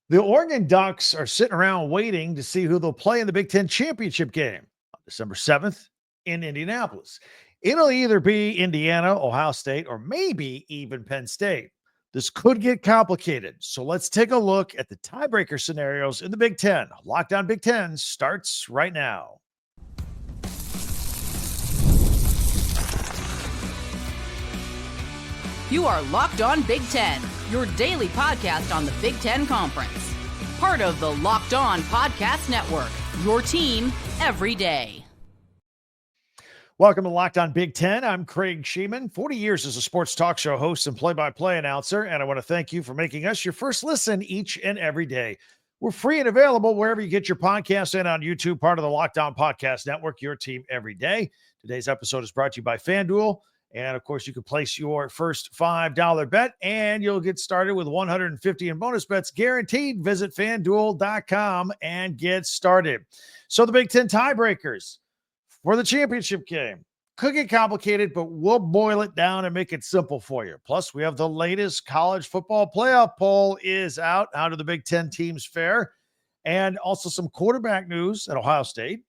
The Oregon Ducks are sitting around waiting to see who they'll play in the Big Ten championship game on December 7th in Indianapolis. It'll either be Indiana, Ohio State, or maybe even Penn State. This could get complicated. So let's take a look at the tiebreaker scenarios in the Big Ten. Lockdown Big Ten starts right now. You are Locked On Big Ten, your daily podcast on the Big Ten Conference. Part of the Locked On Podcast Network, your team every day. Welcome to Locked On Big Ten. I'm Craig Shemon, 40 years as a sports talk show host and play-by-play announcer, and I want to thank you for making us your first listen each and every day. We're free and available wherever you get your podcasts and on YouTube, part of the Locked On Podcast Network, your team every day. Today's episode is brought to you by FanDuel. And, of course, you can place your first $5 bet, and you'll get started with $150 in bonus bets guaranteed. Visit FanDuel.com and get started. So the Big Ten tiebreakers for the championship game could get complicated, but we'll boil it down and make it simple for you. Plus, we have the latest college football playoff poll is out. How do the Big Ten teams fare? And also some quarterback news at Ohio State,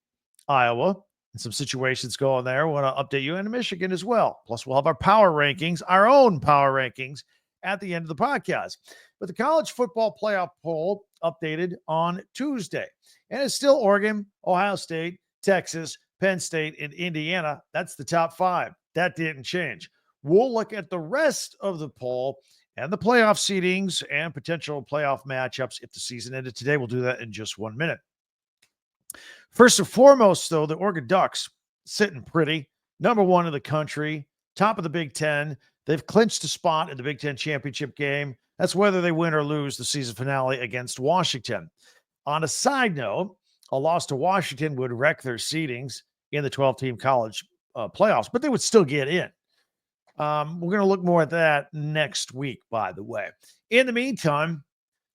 Iowa, and some situations going there. We want to update you into Michigan as well. Plus, we'll have our power rankings, our own power rankings at the end of the podcast. But the college football playoff poll updated on Tuesday. And it's still Oregon, Ohio State, Texas, Penn State, and Indiana. That's the top five. That didn't change. We'll look at the rest of the poll and the playoff seedings and potential playoff matchups if the season ended today. We'll do that in just 1 minute. First and foremost, though, the Oregon Ducks sitting pretty, number one in the country, top of the Big Ten. They've clinched a spot in the Big Ten championship game. That's whether they win or lose the season finale against Washington. On a side note, a loss to Washington would wreck their seedings in the 12-team college playoffs, but they would still get in. We're going to look more at that next week, by the way. In the meantime,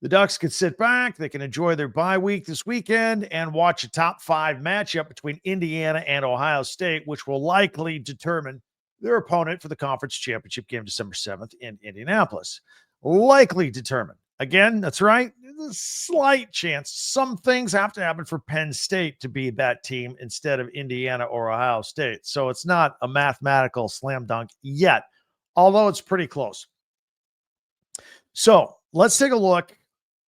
the Ducks can sit back. They can enjoy their bye week this weekend and watch a top five matchup between Indiana and Ohio State, which will likely determine their opponent for the conference championship game December 7th in Indianapolis. Likely determined. Again, that's right. There's a slight chance. Some things have to happen for Penn State to be that team instead of Indiana or Ohio State. So it's not a mathematical slam dunk yet, although it's pretty close. So let's take a look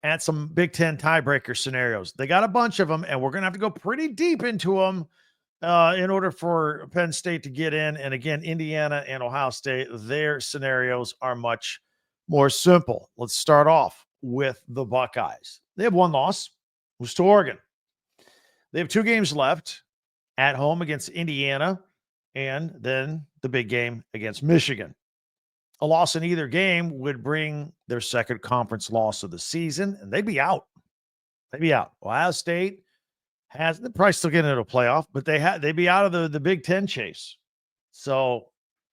at some Big Ten tiebreaker scenarios. They got a bunch of them, and we're going to have to go pretty deep into them in order for Penn State to get in. And again, Indiana and Ohio State, their scenarios are much more simple. Let's start off with the Buckeyes. They have one loss, it was to Oregon. They have 2 games left at home against Indiana and then the big game against Michigan. A loss in either game would bring their second conference loss of the season, and they'd be out. They'd be out. Ohio State they're probably still getting into a playoff, but they'd be out of the Big Ten chase. So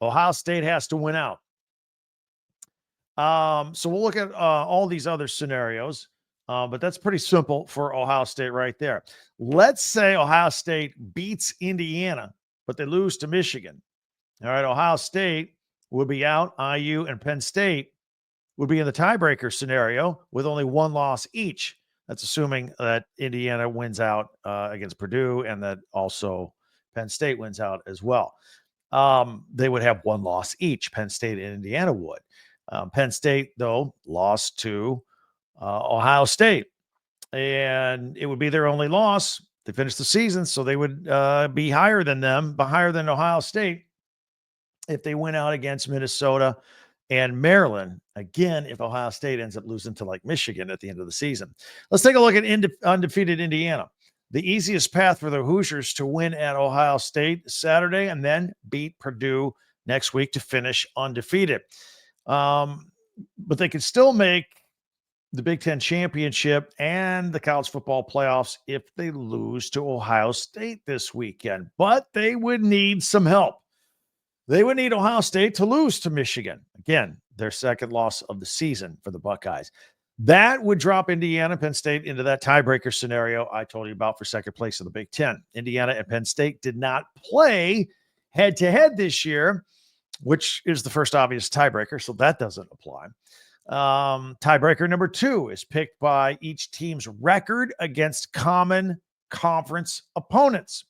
Ohio State has to win out. So we'll look at all these other scenarios, but that's pretty simple for Ohio State right there. Let's say Ohio State beats Indiana, but they lose to Michigan. All right, Ohio State would be out. IU and Penn State would be in the tiebreaker scenario with only one loss each. That's assuming that Indiana wins out against Purdue and that also Penn State wins out as well. They would have one loss each. Penn State and Indiana would. Penn State, though, lost to Ohio State, and it would be their only loss. They finished the season, so they would be higher than them, but higher than Ohio State if they went out against Minnesota and Maryland. Again, if Ohio State ends up losing to like Michigan at the end of the season. Let's take a look at undefeated Indiana. The easiest path for the Hoosiers to win at Ohio State Saturday and then beat Purdue next week to finish undefeated. But they could still make the Big Ten championship and the college football playoffs if they lose to Ohio State this weekend. But they would need some help. They would need Ohio State to lose to Michigan. Again, their second loss of the season for the Buckeyes. That would drop Indiana and Penn State into that tiebreaker scenario I told you about for second place in the Big Ten. Indiana and Penn State did not play head-to-head this year, which is the first obvious tiebreaker, so that doesn't apply. Tiebreaker number 2 is picked by each team's record against common conference opponents.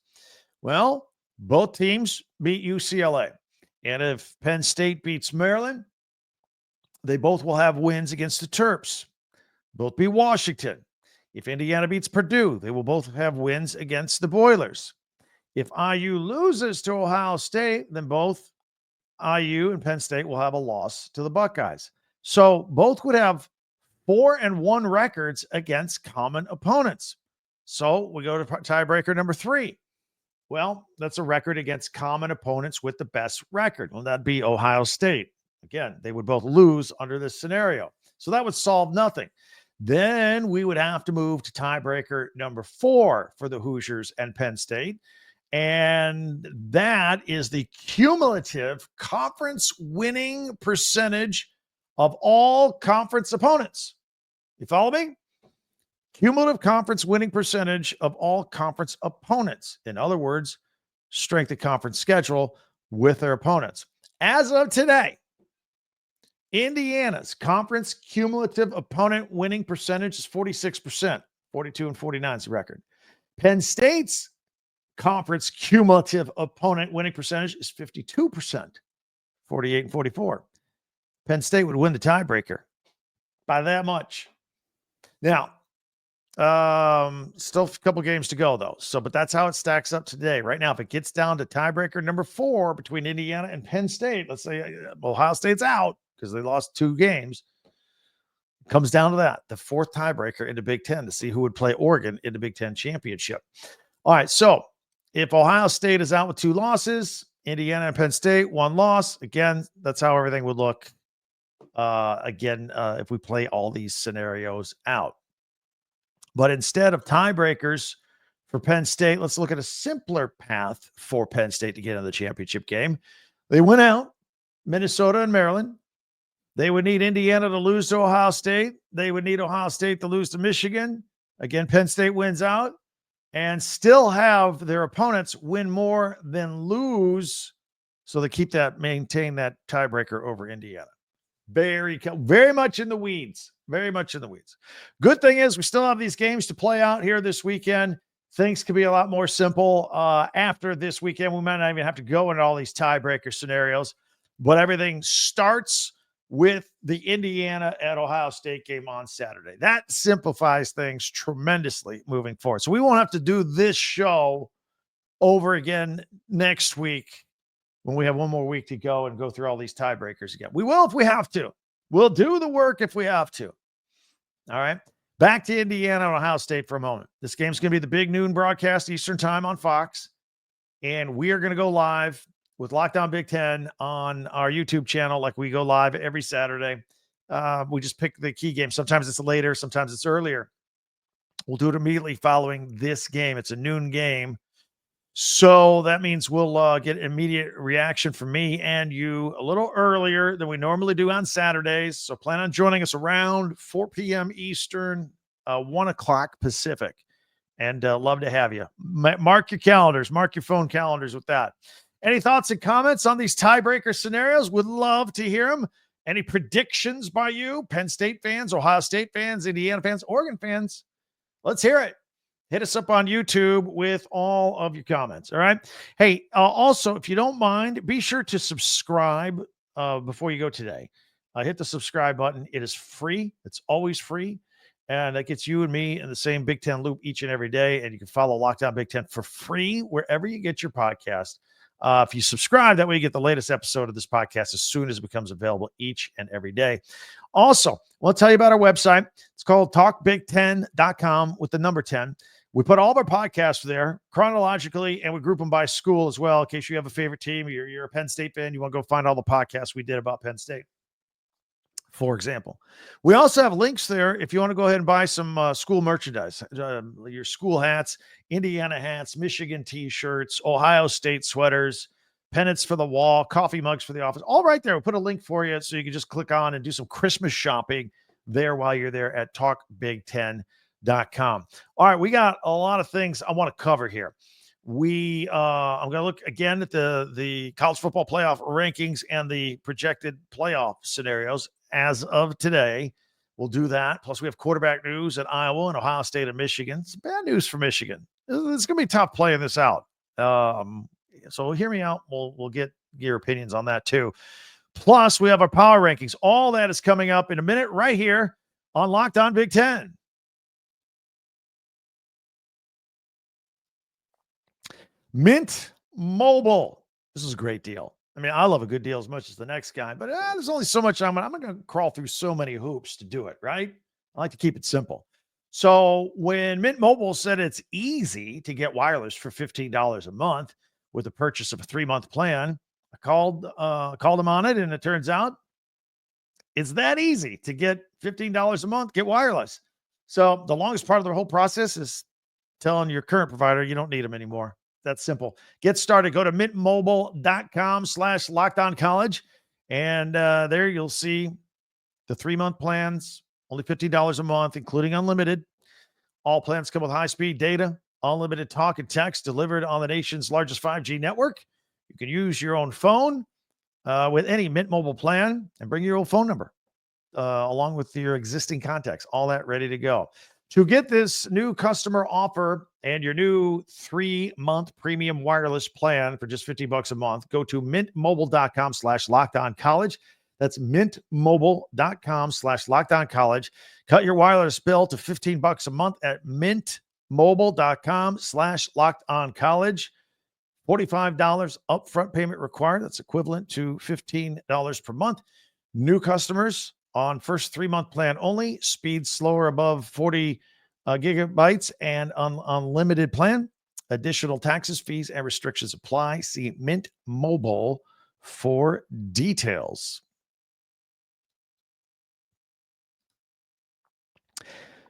Well, both teams beat UCLA. And if Penn State beats Maryland, they both will have wins against the Terps. Both beat Washington. If Indiana beats Purdue, they will both have wins against the Boilers. If IU loses to Ohio State, then both IU and Penn State will have a loss to the Buckeyes. So both would have 4-1 records against common opponents. So we go to tiebreaker number 3. Well, that's a record against common opponents with the best record. Well, that'd be Ohio State. Again, they would both lose under this scenario. So that would solve nothing. Then we would have to move to tiebreaker number 4 for the Hoosiers and Penn State. And that is the cumulative conference winning percentage of all conference opponents. You follow me? Cumulative conference winning percentage of all conference opponents. In other words, strength of conference schedule with their opponents. As of today, Indiana's conference cumulative opponent winning percentage is 46%. 42-49 is the record. Penn State's conference cumulative opponent winning percentage is 52%. 48-44. Penn State would win the tiebreaker by that much. Now, still a couple games to go though. But that's how it stacks up today. Right now, if it gets down to tiebreaker number 4 between Indiana and Penn State, let's say Ohio State's out because they lost 2 games. It comes down to that, the 4th tiebreaker in the Big Ten to see who would play Oregon in the Big Ten championship. All right. So if Ohio State is out with 2 losses, Indiana and Penn State 1 loss, again, that's how everything would look. If we play all these scenarios out. But instead of tiebreakers for Penn State, let's look at a simpler path for Penn State to get into the championship game. They went out, Minnesota and Maryland. They would need Indiana to lose to Ohio State. They would need Ohio State to lose to Michigan. Again, Penn State wins out and still have their opponents win more than lose. So they maintain that tiebreaker over Indiana. Very much in the weeds. Very much in the weeds. Good thing is we still have these games to play out here this weekend. Things could be a lot more simple after this weekend. We might not even have to go into all these tiebreaker scenarios, but everything starts with the Indiana at Ohio State game on Saturday. That simplifies things tremendously moving forward. So we won't have to do this show over again next week when we have one more week to go and go through all these tiebreakers again. We will if we have to. We'll do the work if we have to. All right. Back to Indiana and Ohio State for a moment. This game's going to be the big noon broadcast Eastern time on Fox. And we are going to go live with Lockdown Big Ten on our YouTube channel like we go live every Saturday. We just pick the key game. Sometimes it's later, sometimes it's earlier. We'll do it immediately following this game. It's a noon game. So that means we'll get immediate reaction from me and you a little earlier than we normally do on Saturdays. So plan on joining us around 4 p.m. Eastern, 1 o'clock Pacific. And love to have you. Mark your calendars. Mark your phone calendars with that. Any thoughts and comments on these tiebreaker scenarios? Would love to hear them. Any predictions by you? Penn State fans, Ohio State fans, Indiana fans, Oregon fans? Let's hear it. Hit us up on YouTube with all of your comments. All right. Hey, also, if you don't mind, be sure to subscribe before you go today. Hit the subscribe button. It is free. It's always free. And that gets you and me in the same Big Ten loop each and every day. And you can follow Lockdown Big Ten for free wherever you get your podcast. If you subscribe, that way you get the latest episode of this podcast as soon as it becomes available each and every day. Also, I want to tell you about our website. It's called talkbig10.com with the number 10. We put all of our podcasts there chronologically, and we group them by school as well. In case you have a favorite team, you're a Penn State fan, you want to go find all the podcasts we did about Penn State, for example. We also have links there if you want to go ahead and buy some school merchandise, your school hats, Indiana hats, Michigan T-shirts, Ohio State sweaters, pennants for the wall, coffee mugs for the office, all right there. We'll put a link for you so you can just click on and do some Christmas shopping there while you're there at talkbig10.com. All right, we got a lot of things I want to cover here. I'm going to look again at the college football playoff rankings and the projected playoff scenarios. as of today. We'll do that. Plus, we have quarterback news at Iowa and Ohio State and Michigan. It's bad news for Michigan. It's going to be tough playing this out. So hear me out. We'll get your opinions on that too. Plus, we have our power rankings. All that is coming up in a minute right here on Locked On Big Ten. Mint Mobile. This is a great deal. I mean, I love a good deal as much as the next guy, but there's only so much I'm going to crawl through so many hoops to do it, right? I like to keep it simple. So when Mint Mobile said it's easy to get wireless for $15 a month with the purchase of a 3-month plan, I called them on it, and it turns out it's that easy to get $15 a month, get wireless. So the longest part of the whole process is telling your current provider you don't need them anymore. That's simple. Get started. Go to mintmobile.com/lockedoncollege. And there you'll see the 3-month plans, only $15 a month, including unlimited. All plans come with high-speed data, unlimited talk and text delivered on the nation's largest 5G network. You can use your own phone with any Mint Mobile plan and bring your own phone number along with your existing contacts, all that ready to go. To get this new customer offer and your new 3-month premium wireless plan for just $50 a month, go to mintmobile.com/lockedoncollege. That's mintmobile.com/lockedoncollege. Cut your wireless bill to $15 a month at mintmobile.com/lockedoncollege. $45 upfront payment required. That's equivalent to $15 per month. New customers on first 3-month plan only. Speed slower above 40 gigabytes and unlimited plan. Additional taxes, fees, and restrictions apply. See Mint Mobile for details.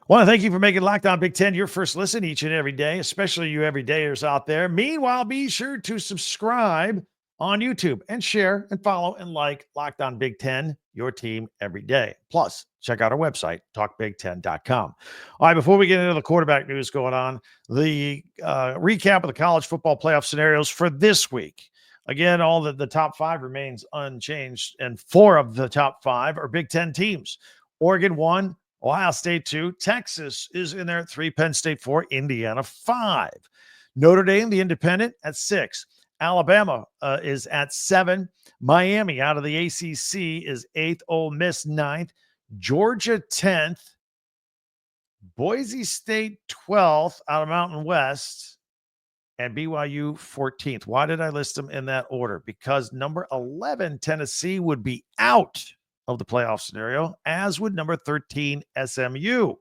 Want to thank you for making Locked On Big Ten your first listen each and every day, especially you everydayers out there. Meanwhile, be sure to subscribe on YouTube and share and follow and like Locked On Big Ten, your team every day. Plus, check out our website, talkbig10.com. All right, before we get into the quarterback news going on, the recap of the college football playoff scenarios for this week. Again, all the top 5 remains unchanged, and 4 of the top 5 are Big Ten teams. Oregon 1, Ohio State 2, Texas is in there at 3, Penn State 4, Indiana 5. Notre Dame, the independent, at 6. Alabama is at 7. Miami out of the ACC is 8th. Ole Miss 9th. Georgia 10th. Boise State 12th out of Mountain West. And BYU 14th. Why did I list them in that order? Because number 11, Tennessee, would be out of the playoff scenario, as would number 13, SMU.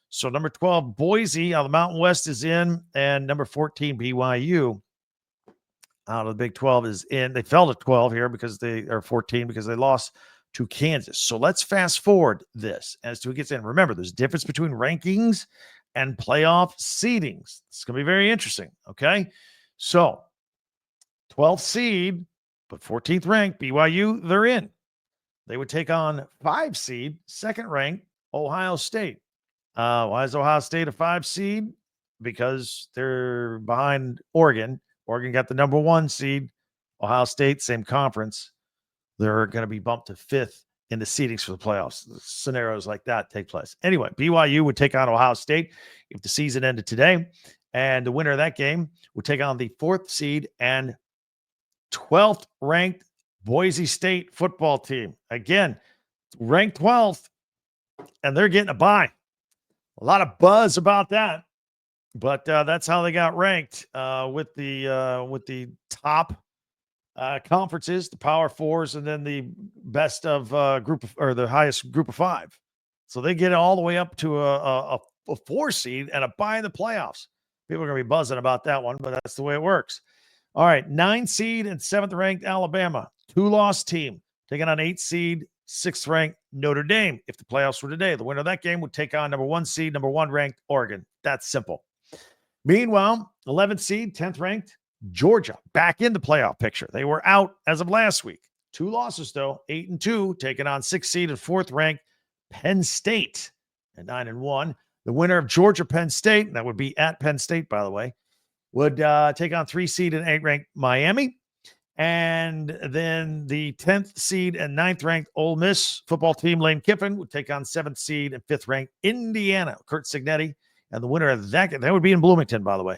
So number 12, Boise out of the Mountain West is in, and number 14, BYU out of the Big 12 is in. They fell to 12 here because they are 14 because they lost to Kansas. So let's fast forward this as to who gets in. Remember, there's a difference between rankings and playoff seedings. It's going to be very interesting. Okay. So 12th seed, but 14th ranked BYU, they're in. They would take on 5 seed, 2nd ranked Ohio State. Why is Ohio State a 5 seed? Because they're behind Oregon. Oregon got the number 1 seed. Ohio State, same conference. They're going to be bumped to 5th in the seedings for the playoffs. Scenarios like that take place. Anyway, BYU would take on Ohio State if the season ended today. And the winner of that game would take on the 4th seed and 12th ranked Boise State football team. Again, ranked 12th, and they're getting a bye. A lot of buzz about that, but that's how they got ranked with the top conferences, the Power Fours, and then the best of the highest group of 5. So they get all the way up to a 4 seed and a bye in the playoffs. People are going to be buzzing about that one, but that's the way it works. All right, 9 seed and 7th ranked Alabama, 2-loss team, taking on 8 seed, 6th ranked Notre Dame. If the playoffs were today, the winner of that game would take on number 1 seed, number 1 ranked Oregon. That's simple. Meanwhile, 11th seed, 10th ranked Georgia, back in the playoff picture. They were out as of last week. 2 losses though, 8-2, taking on 6th seed and 4th ranked Penn State at 9-1. The winner of Georgia Penn State, that would be at Penn State, by the way, would take on 3 seed and 8 ranked Miami. And then the 10th seed and 9th ranked Ole Miss football team, Lane Kiffin, would take on 7th seed and 5th ranked Indiana, Kurt Signetti. And the winner of that would be in Bloomington, by the way.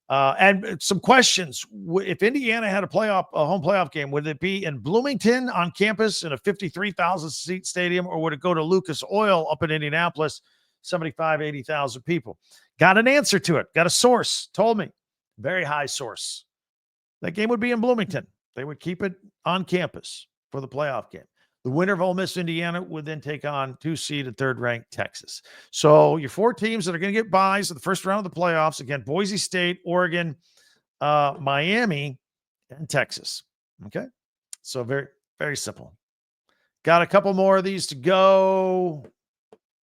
And some questions. If Indiana had a home playoff game, would it be in Bloomington on campus in a 53,000 seat stadium, or would it go to Lucas Oil up in Indianapolis, 75, 80,000 people? Got an answer to it. Got a source. Told me. Very high source. That game would be in Bloomington. They would keep it on campus for the playoff game. The winner of Ole Miss, Indiana, would then take on 2 seed and 3rd ranked Texas. So your 4 teams that are going to get buys in the first round of the playoffs, again, Boise State, Oregon, Miami, and Texas. Okay. So very, very simple. Got a couple more of these to go.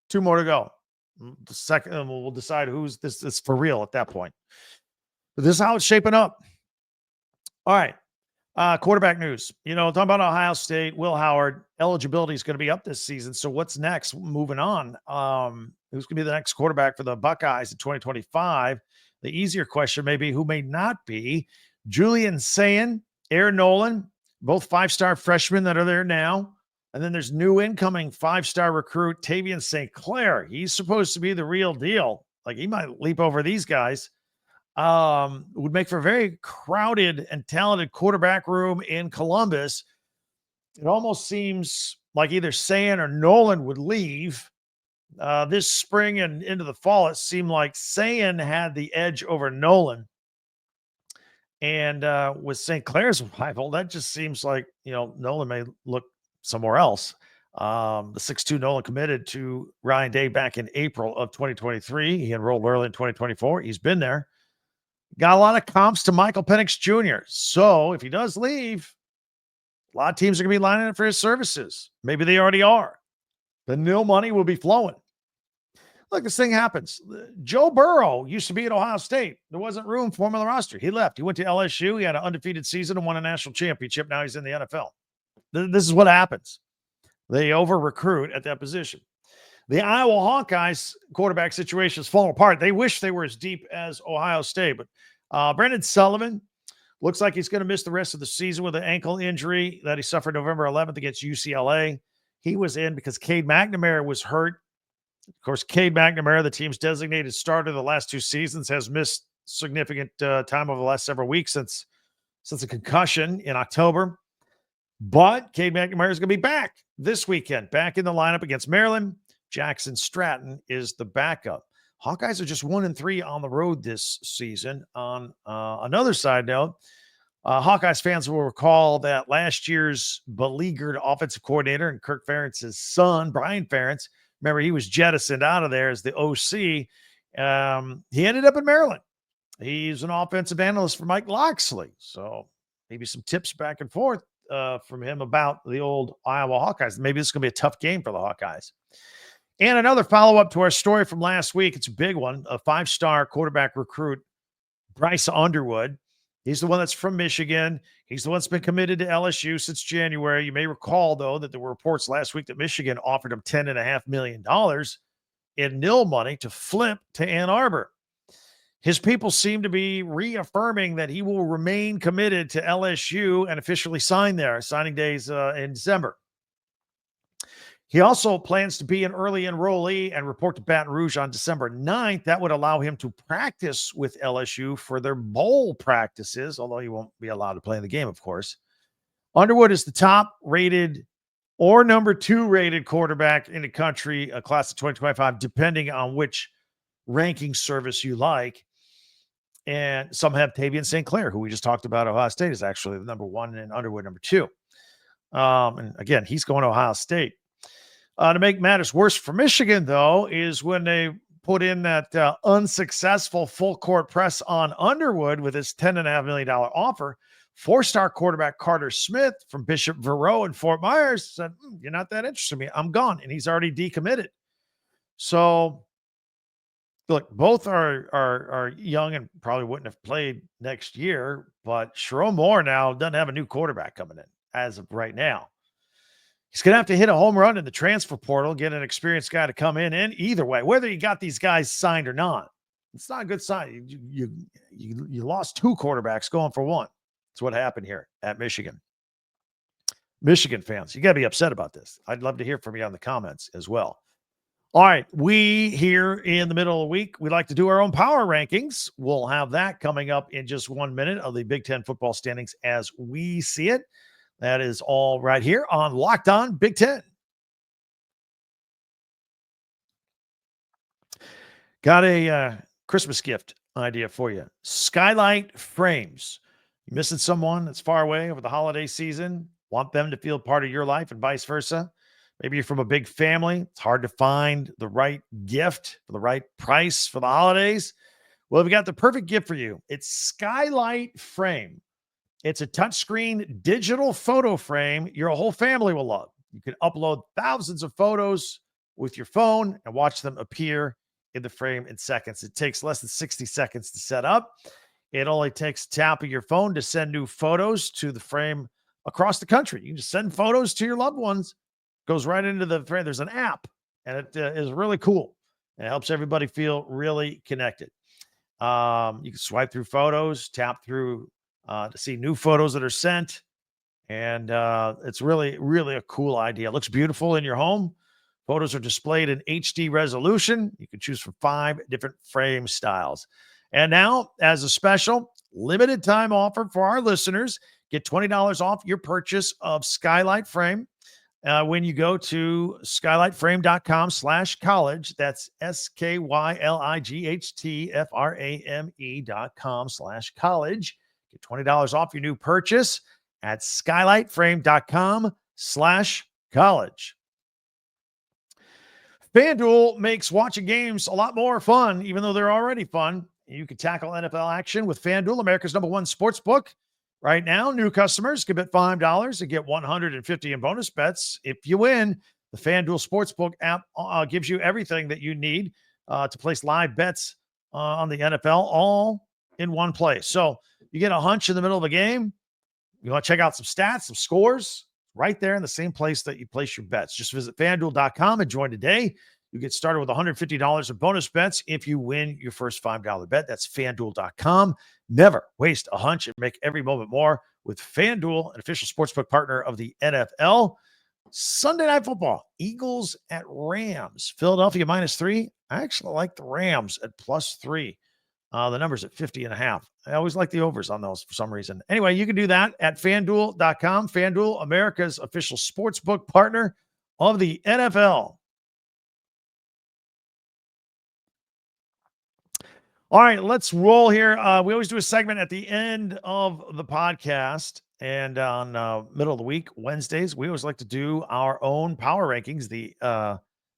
2 more to go. The second, we'll decide who's this is for real at that point. But this is how it's shaping up. All right. Quarterback news. Talking about Ohio State, Will Howard, eligibility is going to be up this season. So what's next? Moving on. Who's going to be the next quarterback for the Buckeyes in 2025? The easier question may be who may not be. Julian Sayin, Aaron Nolan, both 5-star freshmen that are there now. And then there's new incoming 5-star recruit, Tavian St. Clair. He's supposed to be the real deal. Like, he might leap over these guys. Would make for a very crowded and talented quarterback room in Columbus. It almost seems like either Sayin or Nolan would leave. This spring and into the fall, it seemed like Sayin had the edge over Nolan. And with St. Clair's rival, that just seems like, Nolan may look somewhere else. The 6'2" Nolan committed to Ryan Day back in April of 2023. He enrolled early in 2024. He's been there. Got a lot of comps to Michael Penix Jr. So if he does leave, a lot of teams are going to be lining up for his services. Maybe they already are. The nil money will be flowing. Look, this thing happens. Joe Burrow used to be at Ohio State. There wasn't room for him on the roster. He left. He went to LSU. He had an undefeated season and won a national championship. Now he's in the NFL. This is what happens. They over-recruit at that position. The Iowa Hawkeyes quarterback situation is falling apart. They wish they were as deep as Ohio State, but Brandon Sullivan looks like he's going to miss the rest of the season with an ankle injury that he suffered November 11th against UCLA. He was in because Cade McNamara was hurt. Of course, Cade McNamara, the team's designated starter the last 2 seasons, has missed significant time over the last several weeks since a concussion in October. But Cade McNamara is going to be back this weekend, back in the lineup against Maryland. Jackson Stratton is the backup. Hawkeyes are just 1-3 on the road this season. On another side note, Hawkeyes fans will recall that last year's beleaguered offensive coordinator and Kirk Ferentz's son, Brian Ferentz, remember he was jettisoned out of there as the OC. He ended up in Maryland. He's an offensive analyst for Mike Loxley. So maybe some tips back and forth from him about the old Iowa Hawkeyes. Maybe this is going to be a tough game for the Hawkeyes. And another follow-up to our story from last week. It's a big one. A 5-star quarterback recruit, Bryce Underwood. He's the one that's from Michigan. He's the one that's been committed to LSU since January. You may recall, though, that there were reports last week that Michigan offered him $10.5 million in nil money to flip to Ann Arbor. His people seem to be reaffirming that he will remain committed to LSU and officially sign there. Signing days in December. He also plans to be an early enrollee and report to Baton Rouge on December 9th. That would allow him to practice with LSU for their bowl practices, although he won't be allowed to play in the game, of course. Underwood is the top-rated or number 2-rated quarterback in the country, class of 2025, depending on which ranking service you like. And some have Tavian St. Clair, who we just talked about. Ohio State is actually the number 1 and Underwood number 2. And again, he's going to Ohio State. To make matters worse for Michigan, though, is when they put in that unsuccessful full court press on Underwood with his $10.5 million offer. 4-star quarterback Carter Smith from Bishop Verot in Fort Myers said, "You're not that interested in me. I'm gone." And he's already decommitted. So, look, both are young and probably wouldn't have played next year. But Sherrone Moore now doesn't have a new quarterback coming in as of right now. He's going to have to hit a home run in the transfer portal, get an experienced guy to come in. And either way, whether you got these guys signed or not, it's not a good sign. You lost 2 quarterbacks going for 1. That's what happened here at Michigan. Michigan fans, you got to be upset about this. I'd love to hear from you on the comments as well. All right, we here in the middle of the week, we like to do our own power rankings. We'll have that coming up in just 1 minute of the Big Ten football standings as we see it. That is all right here on Locked On Big Ten. Got a Christmas gift idea for you. Skylight frames. You missing someone that's far away over the holiday season? Want them to feel part of your life and vice versa? Maybe you're from a big family. It's hard to find the right gift for the right price for the holidays. Well, we got the perfect gift for you. It's Skylight Frame. It's a touchscreen digital photo frame your whole family will love. You can upload thousands of photos with your phone and watch them appear in the frame in seconds. It takes less than 60 seconds to set up. It only takes a tap of your phone to send new photos to the frame across the country. You can just send photos to your loved ones. Goes right into the frame. There's an app, and it is really cool. And it helps everybody feel really connected. You can swipe through photos, tap through to see new photos that are sent. And it's really, really a cool idea. It looks beautiful in your home. Photos are displayed in HD resolution. You can choose from 5 different frame styles. And now, as a special limited time offer for our listeners, get $20 off your purchase of Skylight Frame when you go to skylightframe.com/college. That's SKYLIGHTFRAME.com/college. Get $20 off your new purchase at skylightframe.com/college. FanDuel makes watching games a lot more fun, even though they're already fun. You can tackle NFL action with FanDuel, America's #1 sports book. Right now, new customers can bet $5 and get $150 in bonus bets. If you win, the FanDuel Sportsbook app gives you everything that you need to place live bets on the NFL all in one place. So you get a hunch in the middle of a game. You want to check out some stats, some scores, right there in the same place that you place your bets. Just visit FanDuel.com and join today. You get started with $150 in bonus bets if you win your first $5 bet. That's FanDuel.com. Never waste a hunch and make every moment more with FanDuel, an official sportsbook partner of the NFL. Sunday Night Football, Eagles at Rams. Philadelphia -3. I actually like the Rams at +3. The number's at 50.5. I always like the overs on those for some reason. Anyway, you can do that at FanDuel.com. FanDuel, America's official sportsbook partner of the NFL. All right, let's roll here. We always do a segment at the end of the podcast and on middle of the week, Wednesdays. We always like to do our own power rankings, the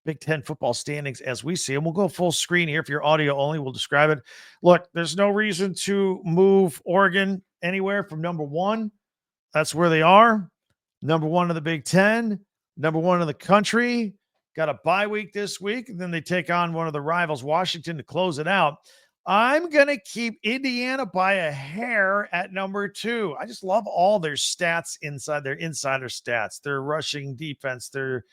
Big Ten football standings as we see them. We'll go full screen here. If you're audio only, we'll describe it. Look, there's no reason to move Oregon anywhere from number 1. That's where they are. Number 1 in the Big Ten, number 1 in the country. Got a bye week this week, and then they take on one of the rivals, Washington, to close it out. I'm going to keep Indiana by a hair at number 2. I just love all their stats inside their insider stats, their rushing defense, their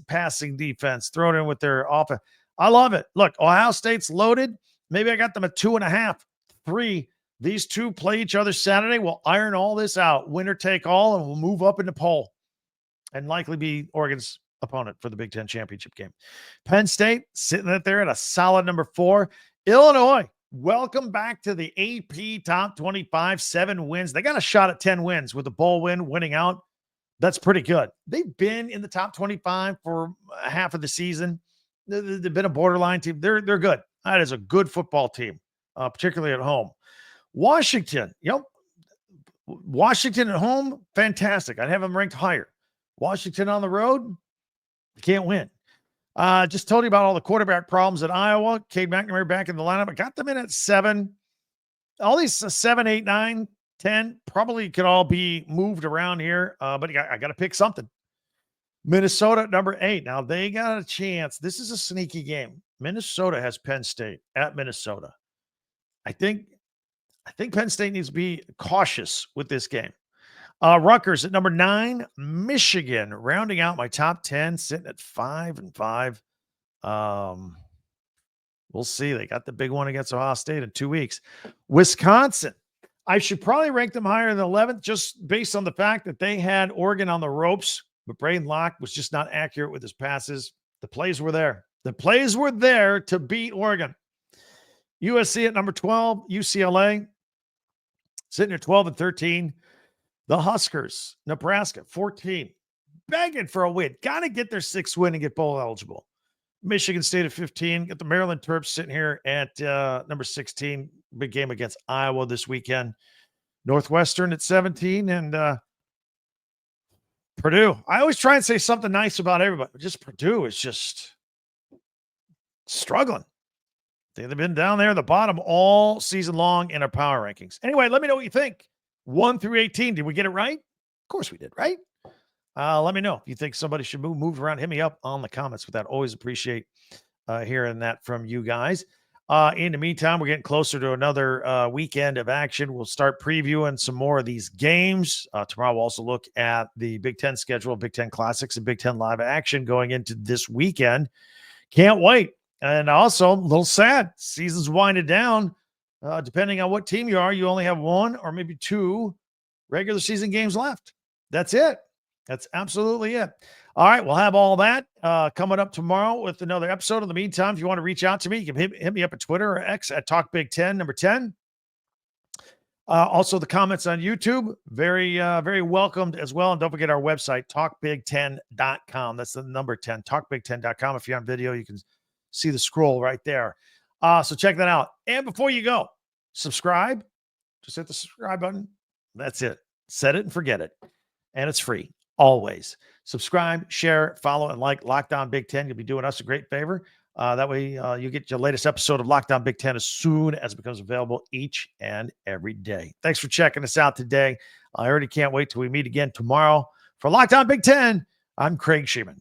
passing defense, thrown in with their offense. I love it. Look, Ohio State's loaded. Maybe I got them at 2.5, 3. These two play each other Saturday. We'll iron all this out, winner take all, and we'll move up in the poll and likely be Oregon's opponent for the Big Ten championship game. Penn State sitting it there at a solid number 4. Illinois, welcome back to the AP Top 25, 7 wins. They got a shot at 10 wins with the bowl win, winning out. That's pretty good. They've been in the top 25 for half of the season. They've been a borderline team. They're good. That is a good football team, particularly at home. Washington, Washington at home, fantastic. I'd have them ranked higher. Washington on the road, can't win. Just told you about all the quarterback problems at Iowa. Cade McNamara back in the lineup. I got them in at 7. All these 7, 8, 9, 10 probably could all be moved around here, but I got to pick something. Minnesota at number 8. Now they got a chance. This is a sneaky game. Minnesota has Penn State at Minnesota. I think Penn State needs to be cautious with this game. Rutgers at number 9. Michigan rounding out my top 10, sitting at 5-5. We'll see. They got the big one against Ohio State in 2 weeks. Wisconsin I should probably rank them higher than 11th just based on the fact that they had Oregon on the ropes, but Braden Locke was just not accurate with his passes. The plays were there. The plays were there to beat Oregon. USC at number 12, UCLA sitting at 12 and 13. The Huskers, Nebraska, 14, begging for a win. Got to get their 6th win and get bowl eligible. Michigan State at 15. Got the Maryland Terps sitting here at number 16. Big game against Iowa this weekend. Northwestern at 17. And Purdue. I always try and say something nice about everybody, but just Purdue is just struggling. They've been down there at the bottom all season long in our power rankings. Anyway, let me know what you think. 1 through 18. Did we get it right? Of course we did, right? Let me know if you think somebody should move around. Hit me up on the comments with that. Always appreciate hearing that from you guys. In the meantime, we're getting closer to another weekend of action. We'll start previewing some more of these games. Tomorrow we'll also look at the Big Ten schedule, Big Ten Classics, and Big Ten Live action going into this weekend. Can't wait. And also, a little sad. Season's winding down. Depending on what team you are, you only have 1 or maybe 2 regular season games left. That's it. That's absolutely it. All right, we'll have all that coming up tomorrow with another episode. In the meantime, if you want to reach out to me, you can hit me up at Twitter or X at TalkBig10, number 10. Also, the comments on YouTube, very welcomed as well. And don't forget our website, TalkBig10.com. That's the number 10, TalkBig10.com. If you're on video, you can see the scroll right there. So check that out. And before you go, subscribe. Just hit the subscribe button. That's it. Set it and forget it. And it's free. Always. Subscribe, share, follow, and like Locked On Big Ten. You'll be doing us a great favor. That way you get your latest episode of Locked On Big Ten as soon as it becomes available each and every day. Thanks for checking us out today. I already can't wait till we meet again tomorrow. For Locked On Big Ten, I'm Craig Shemon.